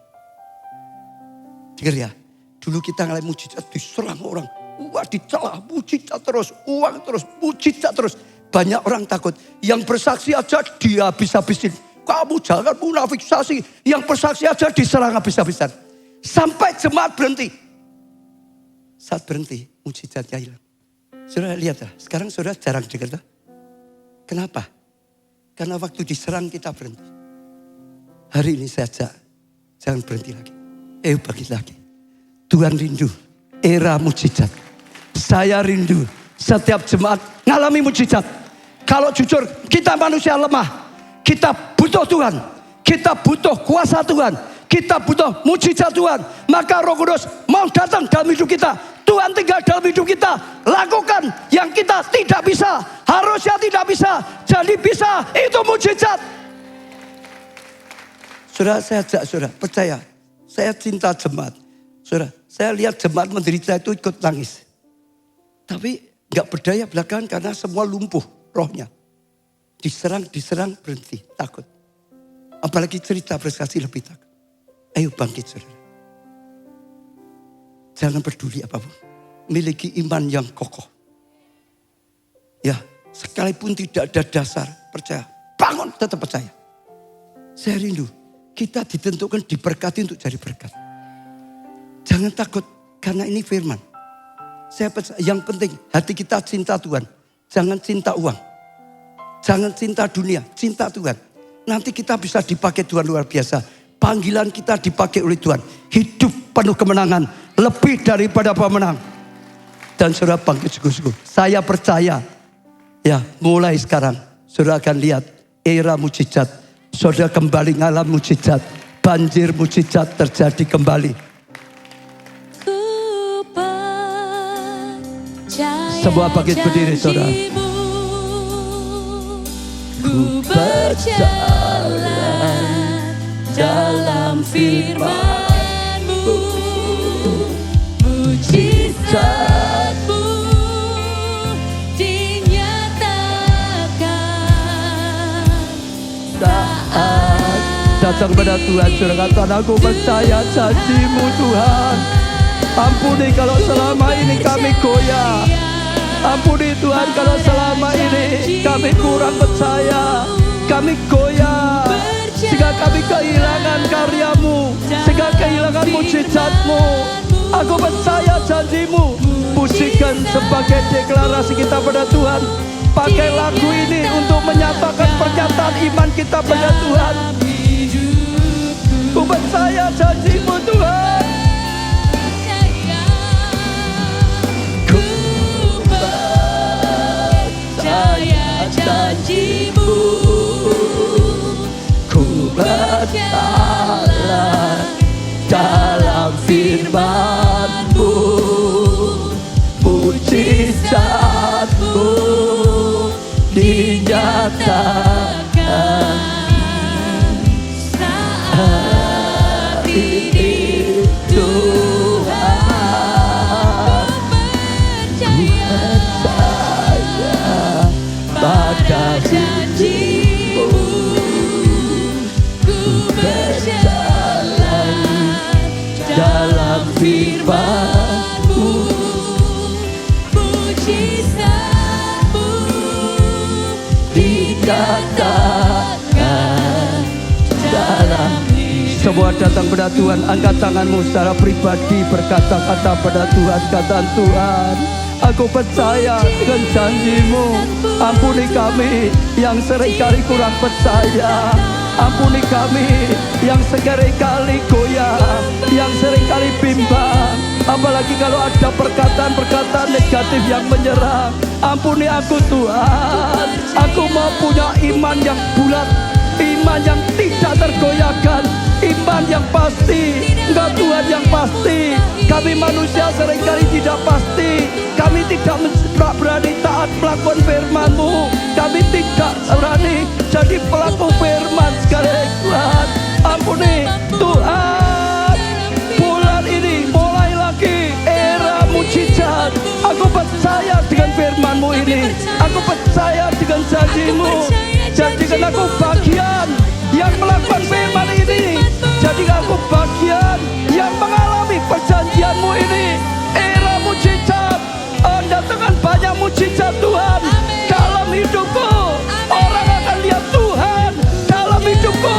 Dengar ya. Dulu kita ngalamin mujizat diserang orang. Wah dicela, mujizat terus, uang terus, mujizat terus. Banyak orang takut. Yang bersaksi aja dia habis-habisin. Kamu jangan munafik saksi. Yang bersaksi aja diserang habis-habisan. Sampai jemaat berhenti. Saat berhenti, mujizatnya hilang. Saudara lihat lah, sekarang saudara jarang dengar. Kenapa? Karena waktu diserang kita berhenti. Hari ini saya ajak, jangan berhenti lagi. Bangkit lagi. Tuhan rindu era mujizat. Saya rindu setiap jemaat ngalami mujizat. Kalau jujur kita manusia lemah. Kita butuh Tuhan. Kita butuh kuasa Tuhan. Kita butuh mujizat Tuhan. Maka Roh Kudus mau datang dalam hidup kita. Tuhan tinggal dalam hidup kita. Lakukan yang kita tidak bisa. Harusnya tidak bisa. Jadi bisa. Itu mujizat. Saudara saya ajak saudara. Percaya. Saya cinta jemaat. Saudara. Saya lihat jemaat menderita itu ikut nangis. Tapi gak berdaya belakangan karena semua lumpuh rohnya. Diserang berhenti. Takut. Apalagi cerita prestasi lebih takut. Ayo bangkit saudara. Jangan peduli apapun. Miliki iman yang kokoh. Ya, sekalipun tidak ada dasar. Percaya. Bangun tetap percaya. Saya rindu. Kita ditentukan diberkati untuk jadi berkat. Jangan takut karena ini firman. Saya percaya, yang penting hati kita cinta Tuhan. Jangan cinta uang. Jangan cinta dunia, cinta Tuhan. Nanti kita bisa dipakai Tuhan luar biasa. Panggilan kita dipakai oleh Tuhan. Hidup penuh kemenangan, lebih daripada pemenang. Dan saudara bangkit sungguh-sungguh. Saya percaya, ya mulai sekarang saudara akan lihat era mujizat. Saudara kembali ngalam mujizat. Banjir mujizat terjadi kembali. Semua bangkit berdiri saudara. Ku berjalan dalam firman-Mu, mujizat-Mu dinyatakan. Saat datang pada Tuhan, saudara katakan aku percaya janji-Mu Tuhan. Ampuni kalau selama ini kami goyah. Ampuni Tuhan kalau selama ini kami kurang percaya. Kami goyah. Sehingga kami kehilangan karya-Mu. Sehingga kehilangan mujizat-Mu. Aku percaya janji-Mu. Pujikan sebagai deklarasi kita pada Tuhan. Pakai lagu ini untuk menyatakan pernyataan iman kita pada Tuhan. Ku percaya janji-Mu Tuhan. Ku percaya janji-Mu. mujizatmu dinyatakan saat ini Tuhan. Percaya pada janji-Mu, ku berjalan dalam firman-Mu, mujizat-Mu dikatakan dalam hidup. Semua datang pada Tuhan, angkat tanganmu secara pribadi, berkata-kata pada Tuhan, kata Tuhan, aku percaya dengan janji-Mu. Ampuni kami yang seringkali kurang percaya. Ampuni kami yang seringkali goyah, yang seringkali bimbang. Apalagi kalau ada perkataan-perkataan negatif yang menyerang. Ampuni aku Tuhan. Aku mau punya iman yang bulat, iman yang tidak tergoyahkan, iman yang pasti. Engkau Tuhan yang pasti. Kami manusia seringkali tidak pasti. Kami tidak berani taat melakukan firman-Mu. Kami tidak berani jadi pelaku firman sekali Tuhan. Ampuni Tuhan. Bulan ini mulai lagi era mujizat. Aku percaya dengan firman-Mu ini. Aku percaya dengan janji-Mu. Jadikan aku bagian yang melakukan firman ini. Jadikan aku bagian yang mengalami perjanjian-Mu ini. Era mujizat. Datangkan banyak mujizat Tuhan dalam hidupku. Orang akan lihat Tuhan dalam hidupku.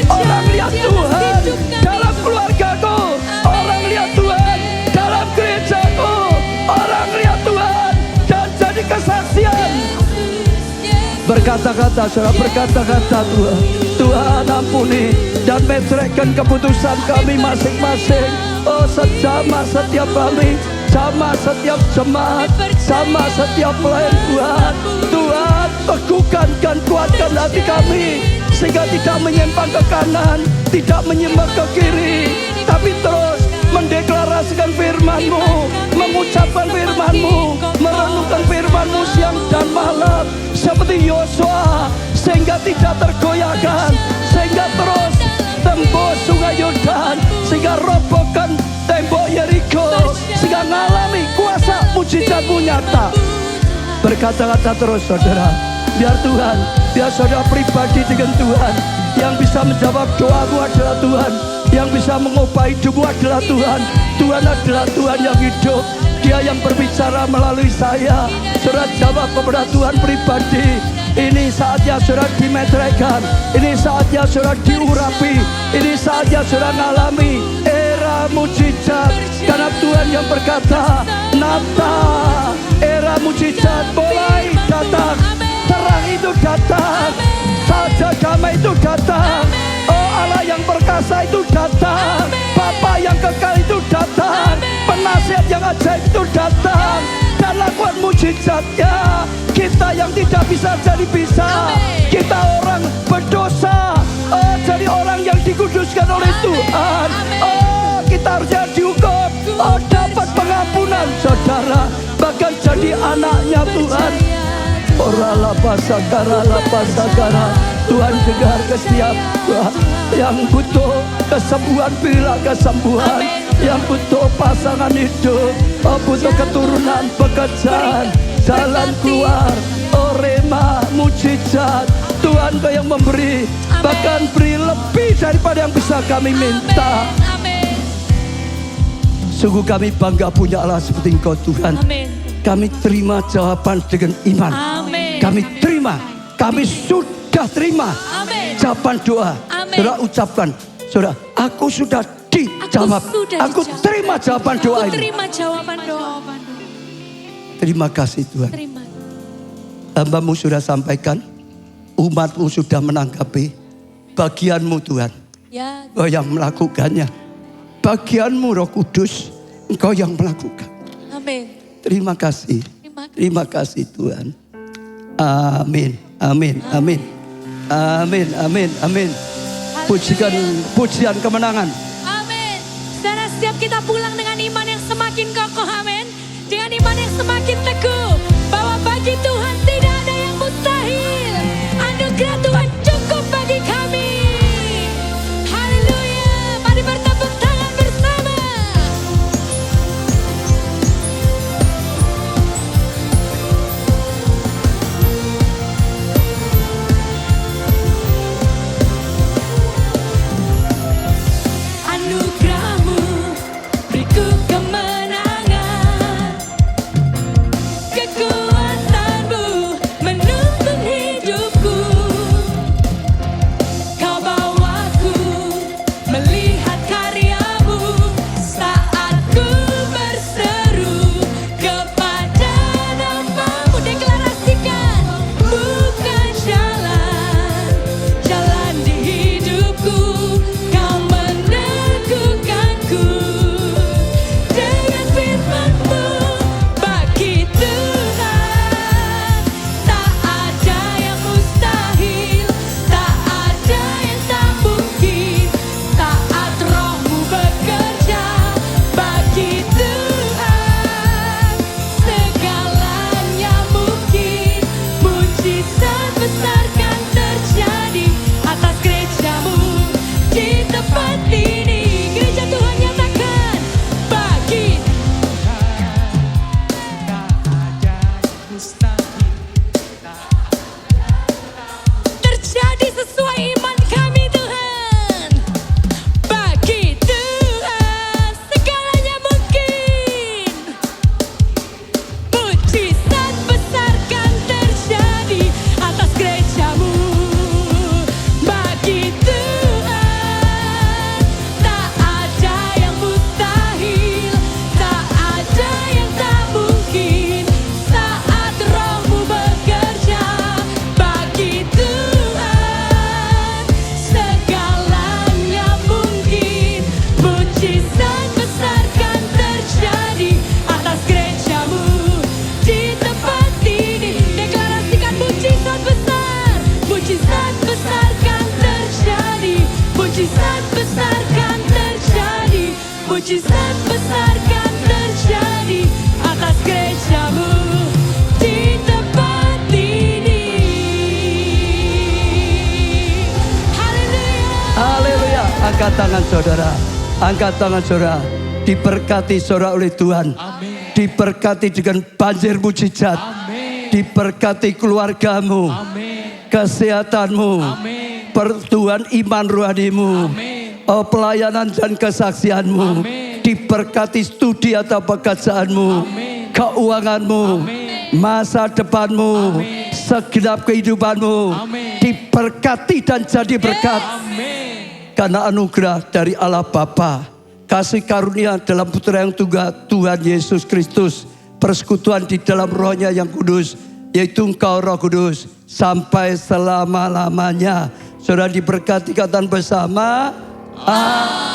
Orang lihat Tuhan dalam keluargaku. Orang lihat Tuhan dalam gerejaku. Orang lihat Tuhan dan jadi kesaksian. Berkata-kata, saudara, berkata-kata Tuhan. Tuhan ampuni dan meceraikan keputusan kami masing-masing. Oh, sama setiap kami, sama setiap jemaat, sama setiap pelayan Tuhan. Tuhan, teguhkan dan kuatkan hati kami, sehingga tidak menyimpang ke kanan, tidak menyimpang ke kiri, tapi terus mendeklarasikan firman-Mu, mengucapkan firman-Mu, merenungkan firman-Mu siang dan malam, seperti Yosua, sehingga tidak tergoyahkan, sehingga terus tembus sungai Yordan, sehingga robohkan tembok Yeriko, sehingga mengalami kuasa mujizat-Mu nyata. Berkata-kata terus saudara, biar Tuhan, biar saudara pribadi dengan Tuhan. Yang bisa menjawab doamu adalah Tuhan, yang bisa mengubah hidupmu adalah Tuhan. Tuhan adalah Tuhan yang hidup. Dia yang berbicara melalui saya. Saudara jawab kepada Tuhan pribadi. Ini saatnya saudara dimeteraikan. Ini saatnya saudara diurapi. Ini saatnya saudara mengalami era mujizat. Karena Tuhan yang berkata, Nata, era mujizat mulai datang. Terang itu datang. Saja damai itu datang. Oh Allah yang perkasa itu datang. Bapa yang kekal itu datang. Penasihat yang ajaib itu datang. Dan lakukan mujizatnya. Kita yang tidak bisa jadi bisa. Kita orang berdosa, oh jadi orang yang dikuduskan oleh Tuhan. Oh kita harusnya dihukum, oh dapat pengampunan saudara, bahkan jadi anaknya Tuhan. Orala pasakara. Tuhan dengar ke setiap yang butuh kesembuhan, berilah kesembuhan. Yang butuh pasangan hidup, oh butuh keturunan, pekerjaan, jalan keluar, oh rema, mujizat. Tuhan Kau yang memberi, bahkan beri lebih daripada yang bisa kami minta. Sungguh kami bangga punya Allah seperti Engkau Tuhan. Kami terima jawaban dengan iman. Kami terima, kami sudah terima jawaban doa. Saudara ucapkan, saudara, aku sudah dijawab. Aku terima jawaban doa ini. Terima kasih Tuhan. Hamba-Mu sudah sampaikan, umat-Mu sudah menanggapi. Bagian-Mu Tuhan, Engkau yang melakukannya. Bagian-Mu Roh Kudus, Engkau yang melakukan. Terima kasih. Terima kasih Tuhan. Amin. Amin. Amin. Amin. Amin. Amin. Pujian kemenangan. Saudara, setiap kita pulang dengan iman yang semakin kokoh, amin. Dengan iman yang semakin teguh. Mujizat besar kan terjadi atas gerejamu di tempat ini. Haleluya. Haleluya. Angkat tangan saudara. Angkat tangan saudara. Diberkati saudara oleh Tuhan. Amin. Diberkati dengan banjir mujizat. Amin. Diberkati keluargamu. Amin. Kesehatanmu. Amin. Pertumbuhan iman rohanimu. Amin. Pelayanan dan kesaksianmu. Amin. Diberkati studi atau pekerjaanmu. Amin. Keuanganmu. Amin. Masa depanmu. Amin. Segenap kehidupanmu. Amin. Diberkati dan jadi berkat. Amin. Karena anugerah dari Allah Bapa, kasih karunia dalam Putra yang tunggal Tuhan Yesus Kristus, persekutuan di dalam Roh-Nya yang kudus, yaitu Engkau Roh Kudus, sampai selama-lamanya. Saudara diberkati katakan bersama. Amin.